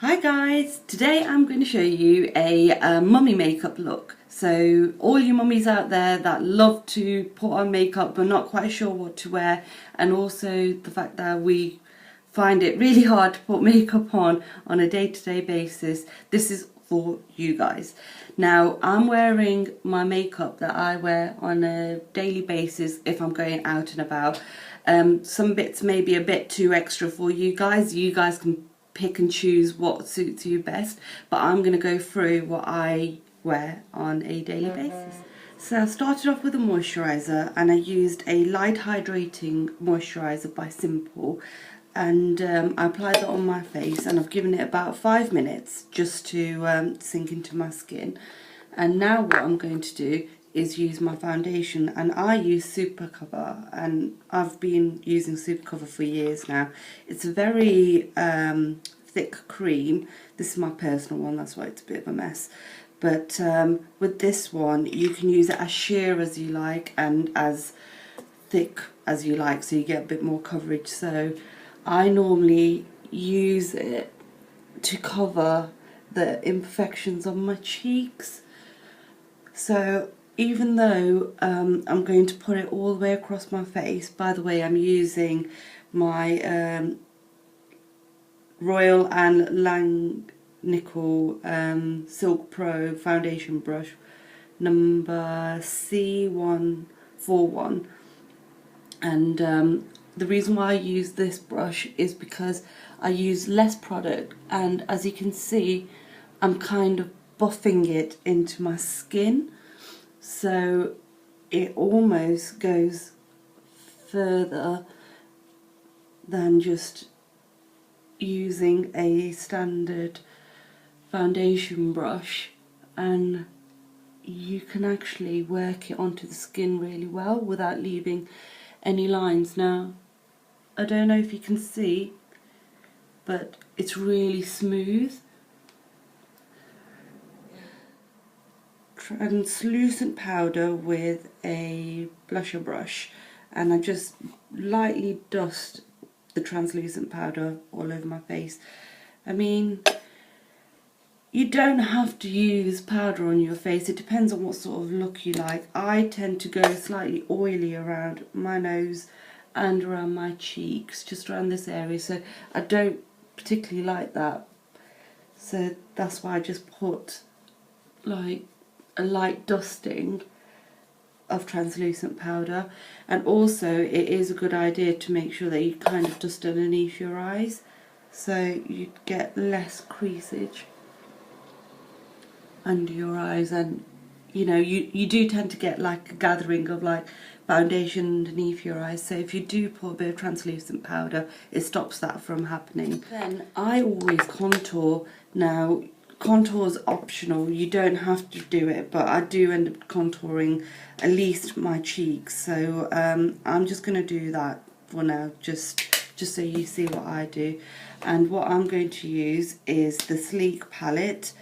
Hi guys, today I'm going to show you a mummy makeup look. So all you mummies out there that love to put on makeup but not quite sure what to wear, and also the fact that we find it really hard to put makeup on a day-to-day basis, this is for you guys. Now I'm wearing my makeup that I wear on a daily basis if I'm going out and about. Some bits may be a bit too extra for you guys. You guys can pick and choose what suits you best, but I'm going to go through what I wear on a daily basis. So I started off with a moisturiser, and I used a light hydrating moisturiser by Simple, and I applied that on my face, and I've given it about 5 minutes just to sink into my skin. And now what I'm going to do is use my foundation, and I use Super Cover, and I've been using Super Cover for years now. It's a very thick cream. This is my personal one, that's why it's a bit of a mess. But with this one you can use it as sheer as you like and as thick as you like, so you get a bit more coverage. So I normally use it to cover the imperfections on my cheeks. So even though I'm going to put it all the way across my face, by the way, I'm using my Royal and Langnickel Silk Pro foundation brush, number C141. And the reason why I use this brush is because I use less product, and as you can see, I'm kind of buffing it into my skin, so it almost goes further than just using a standard foundation brush, and you can actually work it onto the skin really well without leaving any lines. Now I don't know if you can see, but it's really smooth. Translucent powder with a blusher brush, and I just lightly dust the translucent powder all over my face. I mean, you don't have to use powder on your face, it depends on what sort of look you like. I tend to go slightly oily around my nose and around my cheeks, just around this area, so I don't particularly like that. So that's why I just put like a light dusting of translucent powder. And also it is a good idea to make sure that you kind of dust underneath your eyes, so you get less creasage under your eyes, and you know, you do tend to get like a gathering of like foundation underneath your eyes, so if you do put a bit of translucent powder, it stops that from happening. Then I always contour. Now contour's optional, you don't have to do it, but I do end up contouring at least my cheeks, so I'm just going to do that for now, just so you see what I do. And what I'm going to use is the Sleek palette,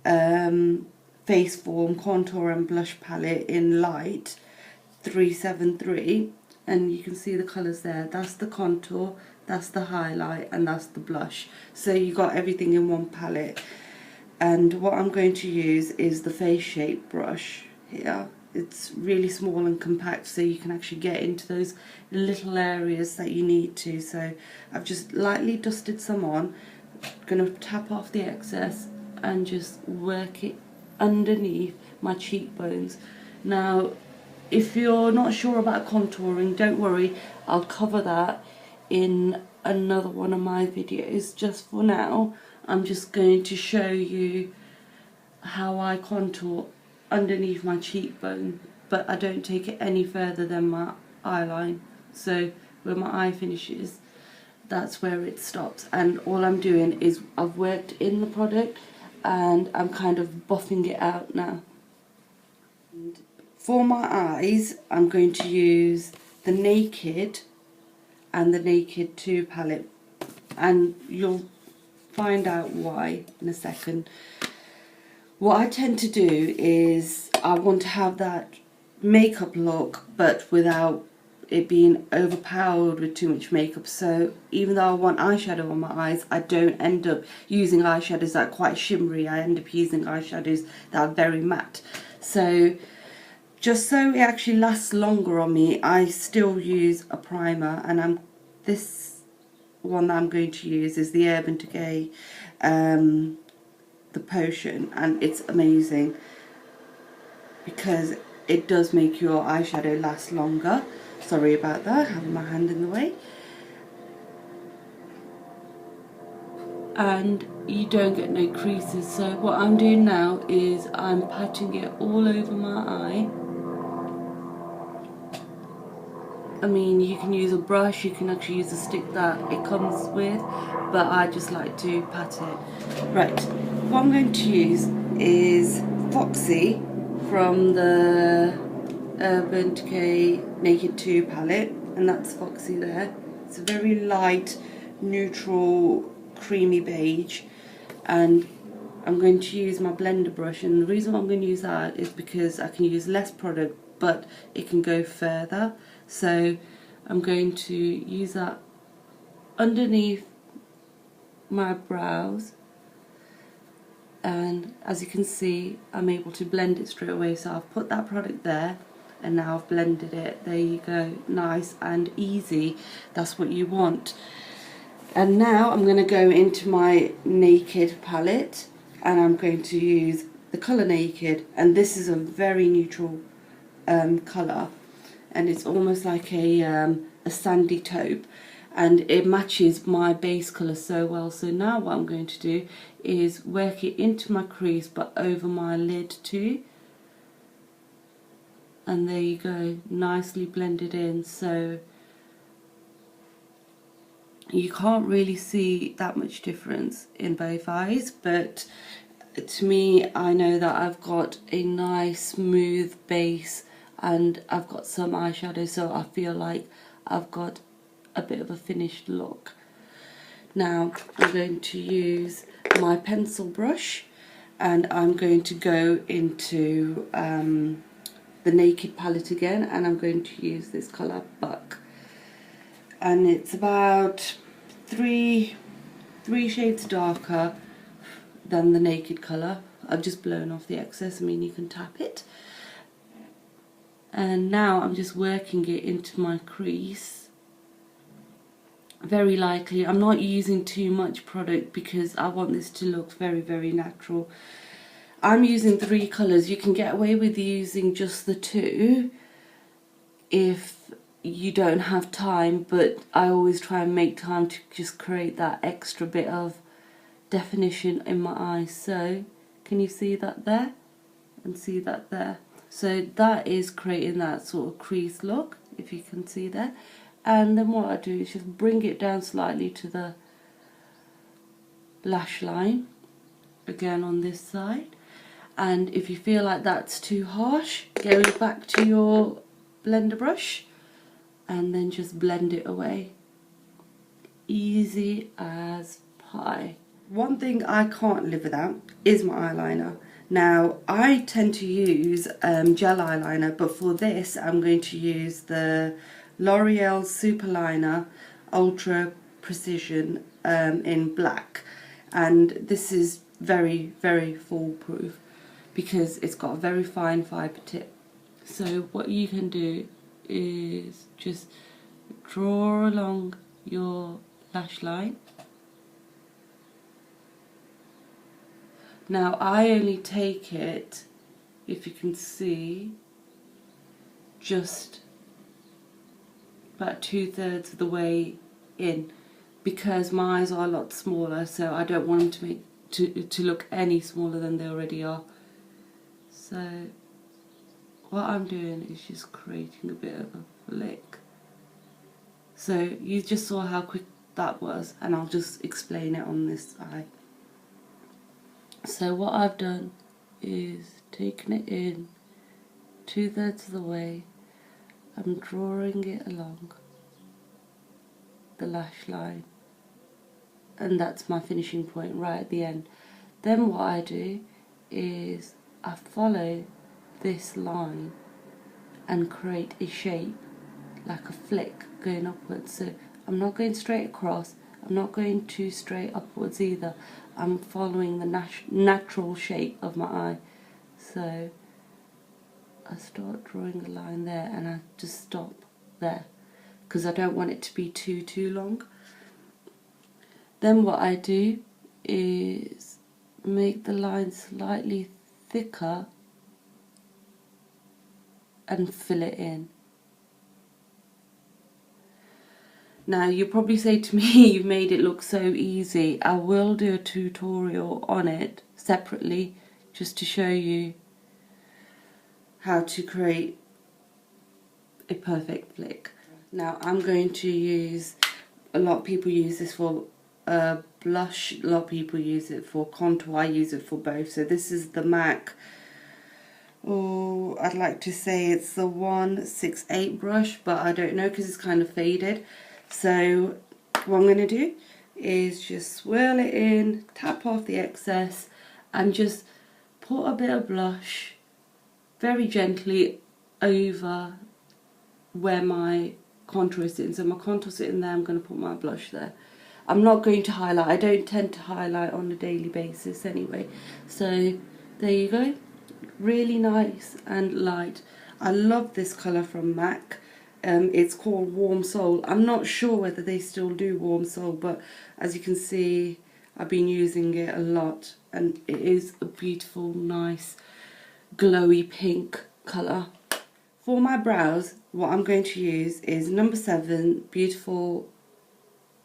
Face Form Contour and Blush palette in Light 373, and you can see the colours there. That's the contour, that's the highlight, and that's the blush, so you got everything in one palette. And what I'm going to use is the Face Shape brush here. It's really small and compact, so you can actually get into those little areas that you need to. So I've just lightly dusted some on, going to tap off the excess and just work it underneath my cheekbones. Now if you're not sure about contouring, don't worry, I'll cover that in another one of my videos. Just for now, I'm just going to show you how I contour underneath my cheekbone, but I don't take it any further than my eyeline. So where my eye finishes, that's where it stops, and all I'm doing is I've worked in the product and I'm kind of buffing it out now. And for my eyes, I'm going to use the Naked and the Naked 2 palette, and you'll find out why in a second. What I tend to do is I want to have that makeup look but without it being overpowered with too much makeup. So even though I want eyeshadow on my eyes, I don't end up using eyeshadows that are quite shimmery. I end up using eyeshadows that are very matte. So just so it actually lasts longer on me, I still use a primer, and this one that I'm going to use is the Urban Decay the Potion, and it's amazing because it does make your eyeshadow last longer. Sorry about that, having my hand in the way. And you don't get no creases. So what I'm doing now is I'm patting it all over my eye. I mean, you can use a brush, you can actually use a stick that it comes with, but I just like to pat it. Right, what I'm going to use is Foxy from the Urban Decay Naked 2 palette, and that's Foxy there. It's a very light, neutral, creamy beige, and I'm going to use my blender brush, and the reason why I'm going to use that is because I can use less product but it can go further. So I'm going to use that underneath my brows, and as you can see I'm able to blend it straight away. So I've put that product there and now I've blended it. There you go, nice and easy. That's what you want. And now I'm going to go into my Naked palette and I'm going to use the colour Naked, and this is a very neutral colour, and it's almost like a sandy taupe, and it matches my base colour so well. So now what I'm going to do is work it into my crease but over my lid too, and there you go, nicely blended in. So you can't really see that much difference in both eyes, but to me, I know that I've got a nice smooth base and I've got some eyeshadow, so I feel like I've got a bit of a finished look. Now I'm going to use my pencil brush and I'm going to go into the Naked palette again, and I'm going to use this colour Buck, and it's about three shades darker than the Naked colour. I've just blown off the excess, I mean you can tap it. And now I'm just working it into my crease very lightly. I'm not using too much product because I want this to look very, very natural. I'm using 3 colours. You can get away with using just the 2 if you don't have time, but I always try and make time to just create that extra bit of definition in my eyes. So can you see that there and see that there? So that is creating that sort of crease look, if you can see there. And then what I do is just bring it down slightly to the lash line, again on this side. And if you feel like that's too harsh, go back to your blender brush and then just blend it away. Easy as pie. One thing I can't live without is my eyeliner. Now I tend to use gel eyeliner, but for this I'm going to use the L'Oreal Superliner Ultra Precision in black, and this is very, very foolproof because it's got a very fine fibre tip. So what you can do is just draw along your lash line. Now I only take it, if you can see, just about 2/3 of the way in, because my eyes are a lot smaller, so I don't want them to look any smaller than they already are. So what I'm doing is just creating a bit of a flick. So you just saw how quick that was, and I'll just explain it on this eye. So what I've done is taken it in 2/3 of the way. I'm drawing it along the lash line, and that's my finishing point right at the end. Then what I do is I follow this line and create a shape like a flick going upwards. So I'm not going straight across, I'm not going too straight upwards either. I'm following the natural shape of my eye. So I start drawing a line there and I just stop there because I don't want it to be too long. Then what I do is make the line slightly thicker and fill it in. Now you probably say to me, you've made it look so easy. I will do a tutorial on it separately just to show you how to create a perfect flick. Now I'm going to use, a lot of people use this for blush, a lot of people use it for contour, I use it for both. So this is the MAC, oh, I'd like to say it's the 168 brush, but I don't know because it's kind of faded. So what I'm going to do is just swirl it in, tap off the excess and just put a bit of blush very gently over where my contour is sitting. So my contour sitting there, I'm going to put my blush there. I'm not going to highlight, I don't tend to highlight on a daily basis anyway. So there you go, really nice and light. I love this colour from MAC. It's called Warm Soul. I'm not sure whether they still do Warm Soul, but as you can see, I've been using it a lot and it is a beautiful, nice, glowy pink colour. For my brows, what I'm going to use is number 7, beautiful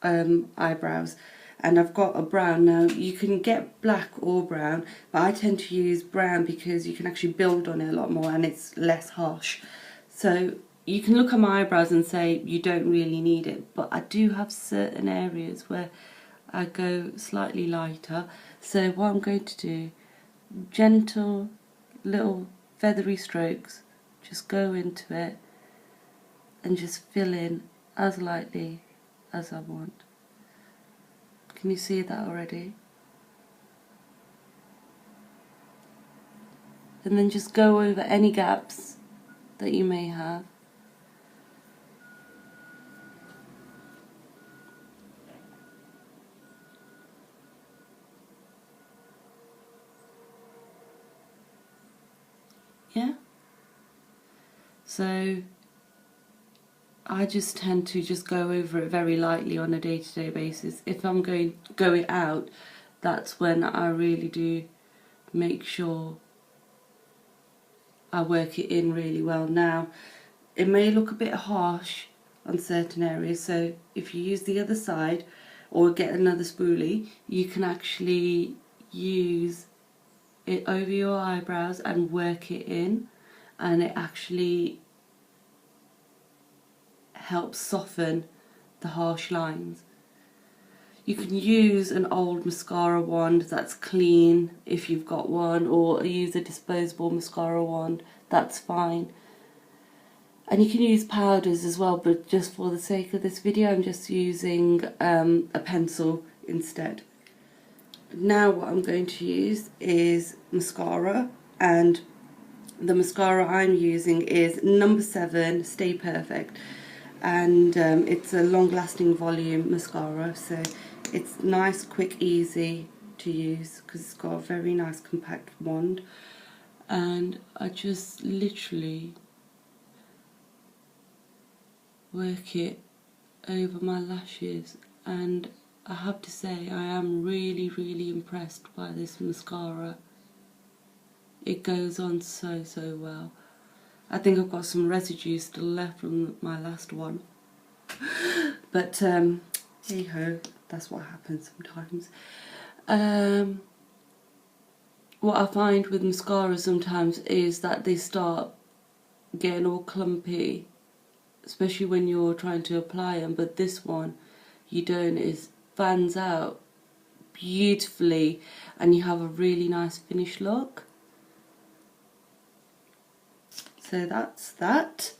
eyebrows. And I've got a brown. Now you can get black or brown, but I tend to use brown because you can actually build on it a lot more and it's less harsh. So you can look at my eyebrows and say you don't really need it, but I do have certain areas where I go slightly lighter. So what I'm going to do, gentle little feathery strokes, just go into it and just fill in as lightly as I want. Can you see that already? And then just go over any gaps that you may have. Yeah? So I just tend to just go over it very lightly on a day-to-day basis. If I'm going out, that's when I really do make sure I work it in really well. Now, it may look a bit harsh on certain areas, so if you use the other side or get another spoolie, you can actually use it over your eyebrows and work it in, and it actually helps soften the harsh lines. You can use an old mascara wand that's clean if you've got one, or use a disposable mascara wand, that's fine. And you can use powders as well, but just for the sake of this video I'm just using a pencil instead. Now what I'm going to use is mascara, and the mascara I'm using is number 7 Stay Perfect, and it's a long-lasting volume mascara, so it's nice, quick, easy to use because it's got a very nice compact wand. And I just literally work it over my lashes, and I have to say I am really impressed by this mascara. It goes on so well. I think I've got some residue still left from my last one, but hey ho, that's what happens sometimes. What I find with mascara sometimes is that they start getting all clumpy, especially when you're trying to apply them, but this one you don't, it fans out beautifully and you have a really nice finished look. So that's that.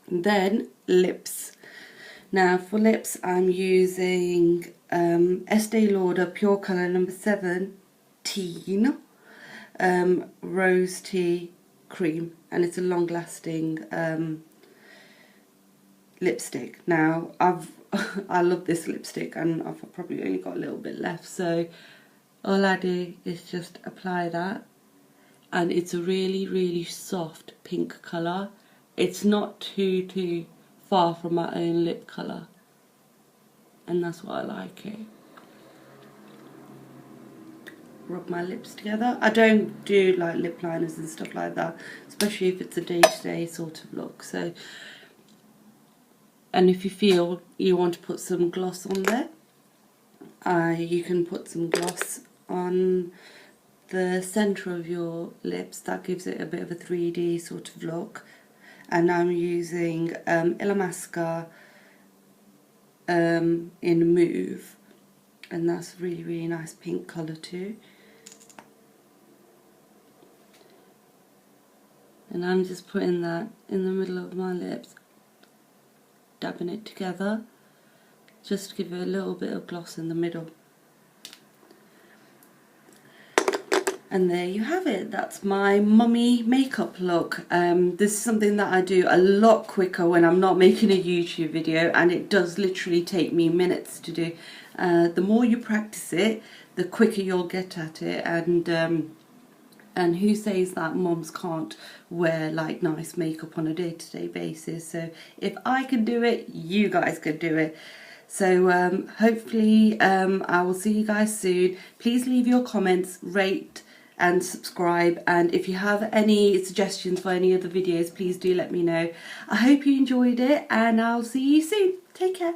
And then lips. Now for lips I'm using Estee Lauder Pure Colour number 17 Rose Tea Cream, and it's a long lasting lipstick. Now I love this lipstick, and I've probably only got a little bit left, so all I do is just apply that, and it's a really soft pink colour. It's not too far from my own lip colour, and that's what I like it. Rub my lips together. I don't do like lip liners and stuff like that, especially if it's a day-to-day sort of look. So, and if you feel you want to put some gloss on there, you can put some gloss on the centre of your lips. That gives it a bit of a 3D sort of look. And I'm using Mascara in Mauve, and that's really nice pink colour too. And I'm just putting that in the middle of my lips, dabbing it together, just to give it a little bit of gloss in the middle. And there you have it. That's my mummy makeup look. This is something that I do a lot quicker when I'm not making a YouTube video, and it does literally take me minutes to do. The more you practice it, the quicker you'll get at it. And who says that mums can't wear like nice makeup on a day-to-day basis? So if I can do it, you guys can do it. So hopefully I will see you guys soon. Please leave your comments, rate and subscribe, and if you have any suggestions for any other videos, please do let me know. I hope you enjoyed it, and I'll see you soon. Take care.